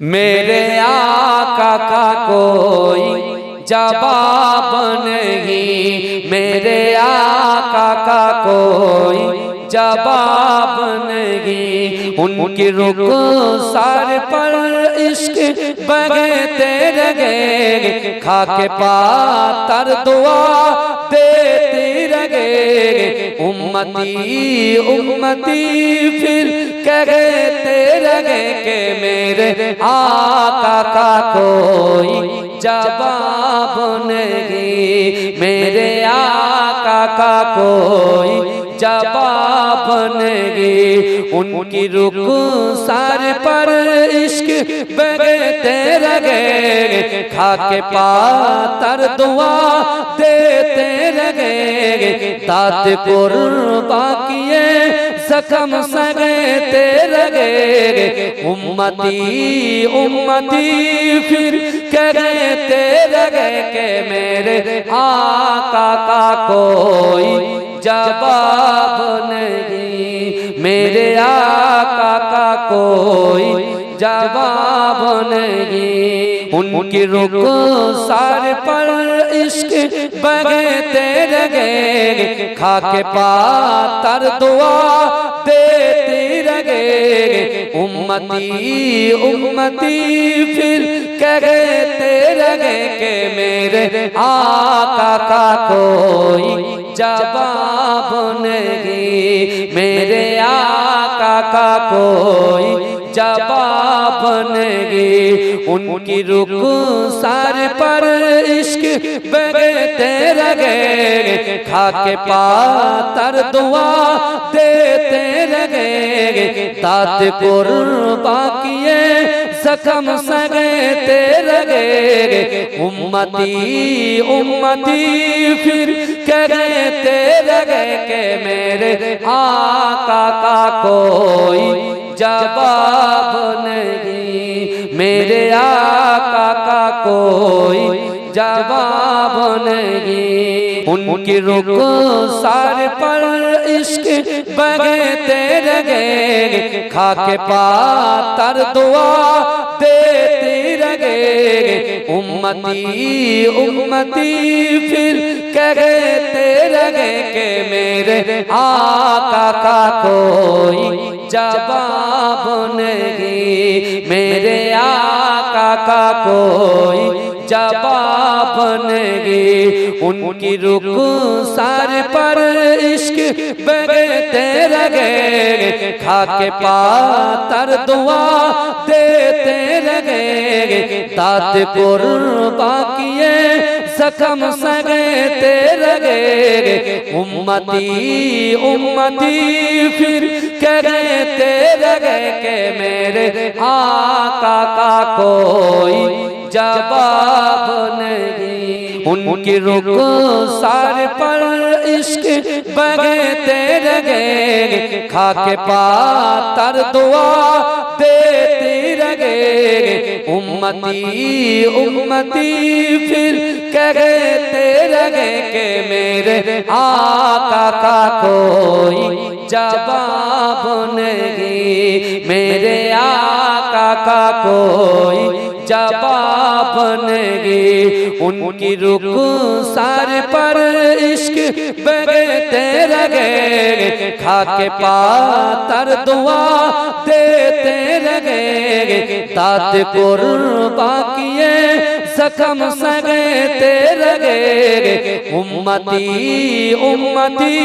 मेरे आका का कोई जवाब नहीं, मेरे आका का कोई जवाब नहीं। उनकी रुखसार पर इश्क बगते रहे, खाके पातर दुआ देती रहे। उम्मती उम्मती फिर कहते रहे कि मेरे आका का कोई जवाब नहीं, मेरे आका का कोई जवाब नहीं। उनकी रुखसार पर इश्क बगते रहे, खाके पातर दुआ देते रहे। दात कुर्बा किए जख्म सगते रहे। उम्मती उम्मती फिर कहते रहे कि मेरे आका का कोई जवाब नहीं, मेरे आका का कोई जवाब नहीं। उनकी रुखसार पर इश्क बगते रहे, खाके पातर दुआ देती रहे। उम्मती उम्मती फिर कहते रहे कि मेरे आका का कोई जवाब नहीं, मेरे आका का कोई जवाब नहीं। उनकी रुखसार पर इश्क बगते रहे, खाके पातर दुआ देते रहे। दात कुर्बा किए जख्म सगते रहे। उम्मती उम्मती फिर कहते रहे कि मेरे आका का कोई जवाब नहीं, मेरे आका का कोई जवाब नहीं। उनकी रुखसार पर इश्क बगते रहे, खाके पातर दुआ देती रहे। उम्मती उम्मती फिर कहते रहे कि मेरे आका का कोई जवाब नहीं, मेरे आका का कोई जवाब नहीं। उनकी रुखसार पर इश्क बगते रहे, खाके पातर दुआ देते रहे। दात कुर्बा किए जख्म सगते रहे। उम्मती उम्मती फिर कहते रहे कि मेरे आका का कोई जवाब नहीं। उनकी रुखसार पर इश्क बगते रहे, खाके पातर दुआ देती रहे। उम्मती उम्मती फिर कहते रहे कि मेरे आका का कोई जवाब नहीं, मेरे आका का कोई जवाब नहीं। उनकी रुखसार पर इश्क बगते रहे, खाके पातर दुआ देते रहे। दात कुर्बा किए जख्म सगते रहे। उम्मती उम्मती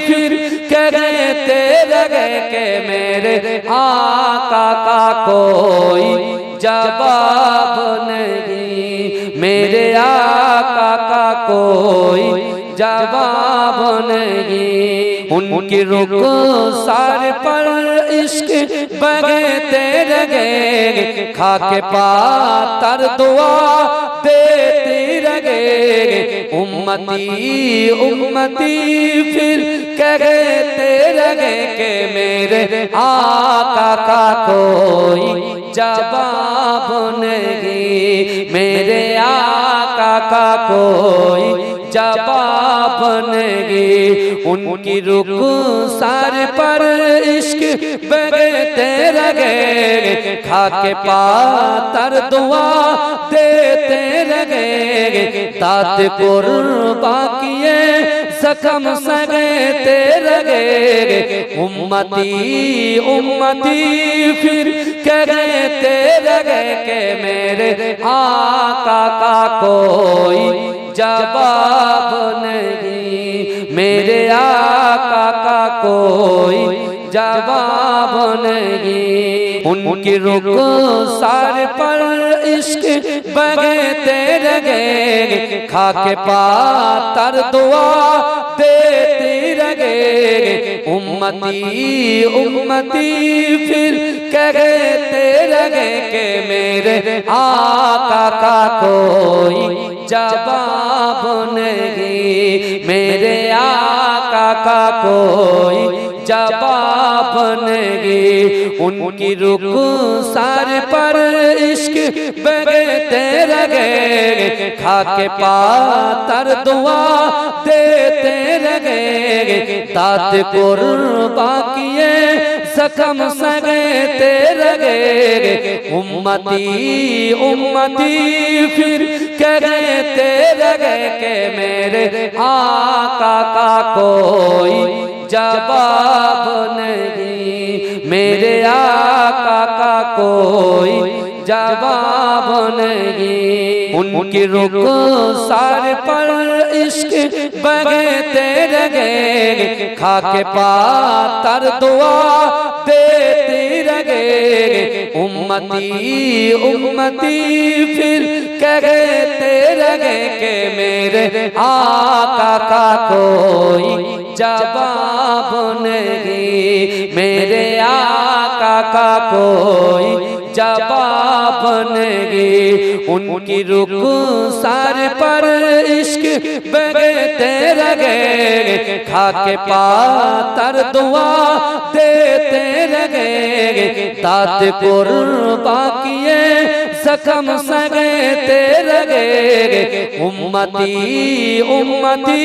फिर कहते रहे कि मेरे आका का कोई जवाब नहीं, मेरे आका का कोई जवाब नहीं। उनकी रुखसार पर इश्क बगते रहे, खाके पातर दुआ देती रहे। उम्मती उम्मती फिर कहते रहे कि मेरे आका का कोई जवाब नहीं, मेरे आका का कोई जवाब नहीं। उनकी रुखसार पर इश्क बहते रहे, खाके पातर दुआ देते रहे। तात कुर्बा किए जख्म सहते रहे। उम्मती उम्मती फिर कहते रहे कि मेरे आका का कोई जवाब नहीं, मेरे आका का कोई जवाब नहीं। उनकी रुखसार पर इश्क बहते रहे, खाके पातर दुआ देती रहे। उम्मती उम्मती फिर कहते रहे कि मेरे आका का कोई जवाब नहीं, मेरे आका का कोई जवाब नहीं। उनकी रुखसार पर इश्क बहते रहे, खाके पातर दुआ देते रहे। तात कुर्बा किए जख्म सहते रहे। उम्मती उम्मती फिर कहते रहे कि मेरे आका का कोई जवाब नहीं, मेरे आका का कोई जवाब नहीं। उनकी रुखसार पर इश्क बहते रहे, खाके पातर दुआ देती रहे। उम्मती उम्मती फिर कहते रहे कि मेरे आका का कोई जवाब नहीं, मेरे आका का कोई जवाब नहीं। उनकी रुखसार पर इश्क बहते रहे, खाके पातर दुआ देते रहे। तात कुर्बा किए जख्म सहते रहे। उम्मती उम्मती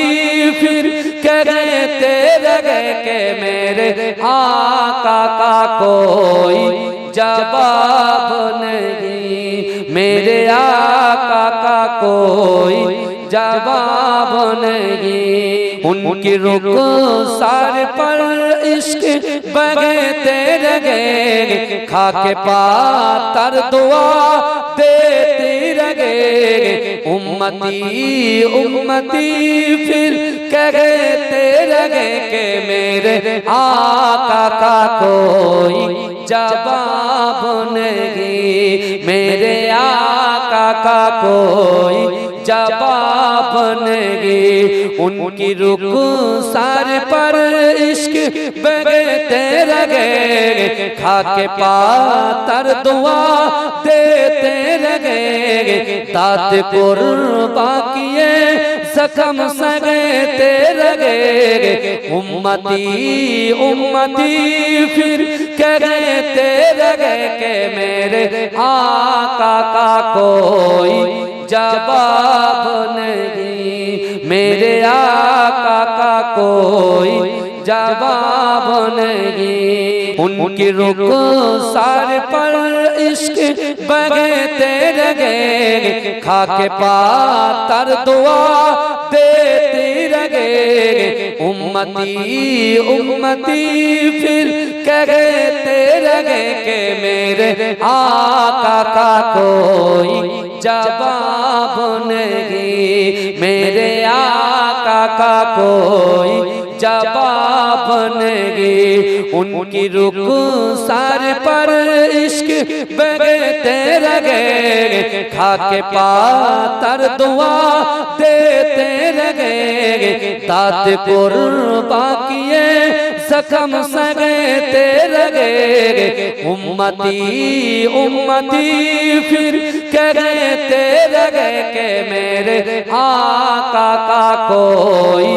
फिर कहते रहे कि मेरे आका का कोई जवाब नहीं, मेरे आका का कोई जवाब नहीं। उनकी रुखसार पर इश्क बहते रहे, खाके पातर दुआ देती रहे। उम्मती उम्मती फिर कहते रहे कि मेरे आका का कोई जवाब नहीं, मेरे आका का कोई जवाब नहीं। उनकी रुखसार पर इश्क बहते रहे, खाके पातर दुआ देते रहे। तात कुर्बा किए जख्म सहते रहे। उम्मती उम्मती फिर कहते रहे कि मेरे आका का कोई जवाब नहीं, मेरे आका का कोई जवाब नहीं। उनकी रुखसार पर इश्क बहते रहे, खाके पातर दुआ देती रहे। उम्मती उम्मती फिर कहते रहे कि मेरे आका का कोई जवाब नहीं, मेरे आका का कोई जवाब नहीं। उनकी रुखसार पर इश्क बहते रहे, खाके पातर दुआ देते रहे। तात कुर्बा किए जख्म सहते रहे। उम्मती उम्मती फिर कहते रहे कि मेरे आका का कोई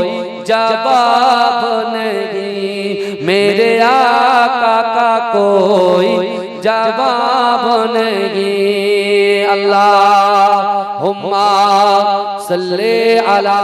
जवाब नहीं, मेरे आका का कोई जवाब नहीं। अल्लाहुम्मा सल्ले अला